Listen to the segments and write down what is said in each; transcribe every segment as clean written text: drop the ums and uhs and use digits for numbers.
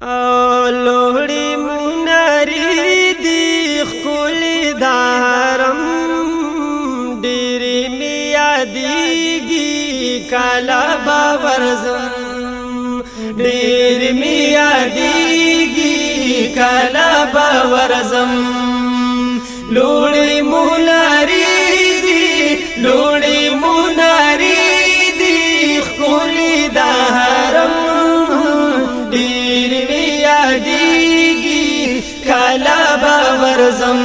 لوړی مناری دی خکولی دا حرم ډیری می یادیږي کله به ورځم ډیری می یادیږي کله به ورځم لوړی مناری دی لوړی مناری دی خکولی دا حرم کلا با ورزم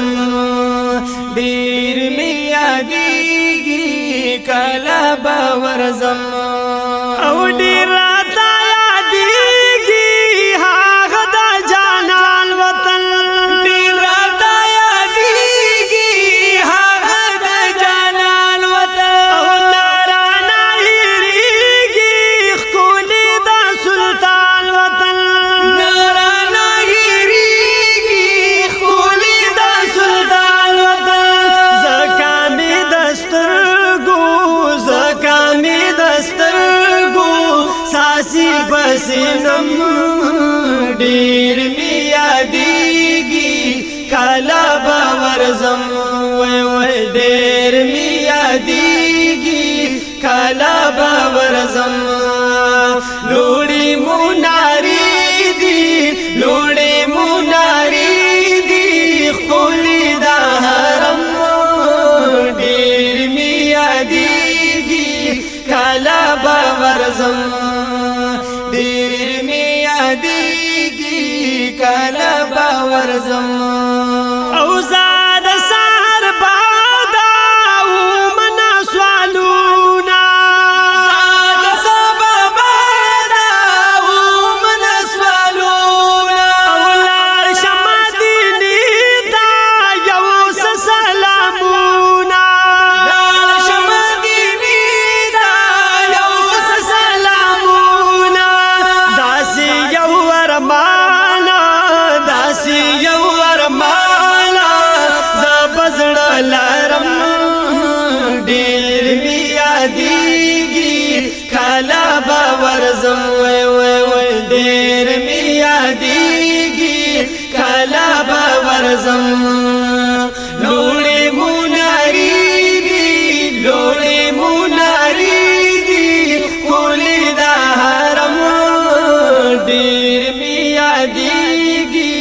دیر می یادیږي کلا با ورزم او ډیر راته یادیږي هغه د جانان وطن ډیر راته یادیږي هغه د جانان وطن او نارانه هېرېږي ښکلي د سلطان وطن بسنم ډیر می یادیږي کله به ورځم وای وای ډیر می یادیږي کله به ورځم لوړی مناری دی لوړی مناری دی خپلی د حرم ډیر می یادیږي کله به ورځم ډیر می یادیږي کله به ورځم او زاد سحر بادا او منا سوالونا زاد سبا بادا او منا سوالونا او لار شمدینی دا یو سلامونا لار شمدینی دا یو سلامونا داسی یو ورمانا داسی یو ورمانا زبزړه لارم ډیر می یادیږي کله به ورځم وای وای وای ډیر می یادیږي کله به ورځم لوړی مناری دی لوړی مناری دی خپلی د حرم ډیر می یادیږي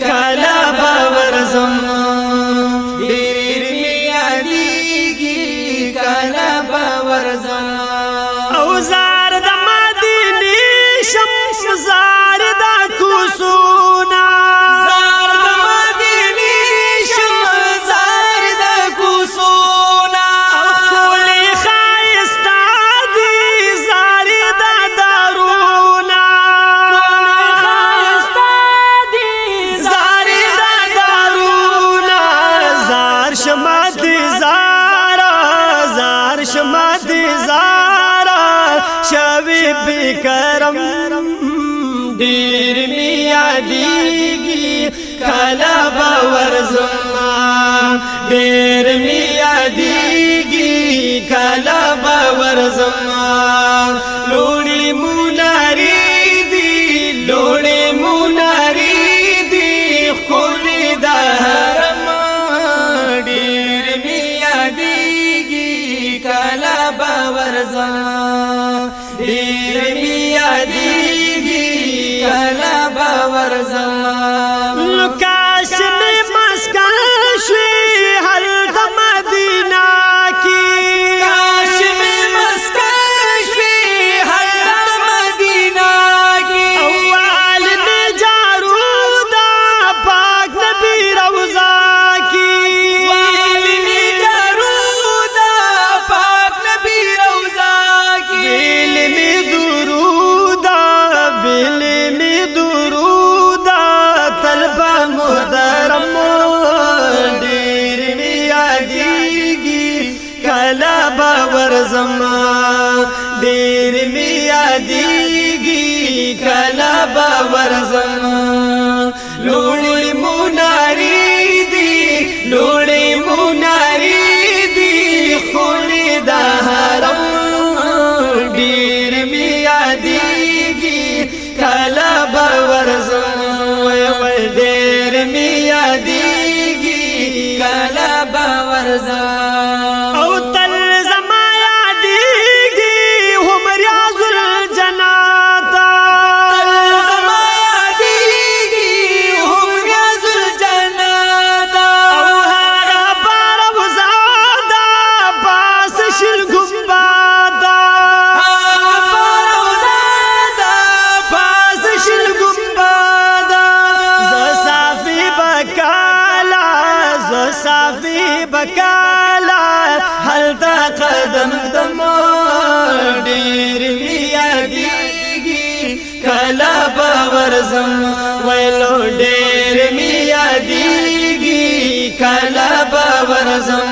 کله به ورځم ډیر می یادیږي کله به ورځم او زار د مدینې شمس زار د کوسونا زار د مدینې شمس زار د کوسونا خولي خایستا دی زار د دارونا شمد زارا زار شمد زارا شوی بکرم ډیر می یادیږي کله به ورځم ډیر می یادیږي کله به ورځم لوړی مناری دی لوړی مناری دی خپلی د حرم ډیر می یادیږي کله به ورځم ډیر می یادیږي کله به ورځم لکاش می مسکن شوی هلته مدینه کی کاش می مسکن شوی هلته مدینه کی اول می جارو دا پاک نبی روضه کی کله به ورځم ډیر می یادیږي کله به ورځم لوړی مناری دی لوړی مناری دی خپلی د حرم ډیر می یادیږي کله به ورځم بکالا حلتا قدم دمو ډیر می یادیږي کلا باورزم ویلو ډیر می یادیږي کلا باورزم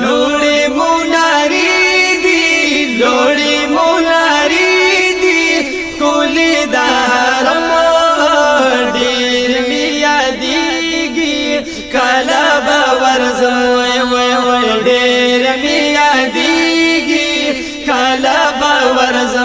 لوړی موناری دی لوړی موناری دی کولی دارم ډیر می یادیږي کلا باورزم وی ډیر می یادیږي کلا باورزم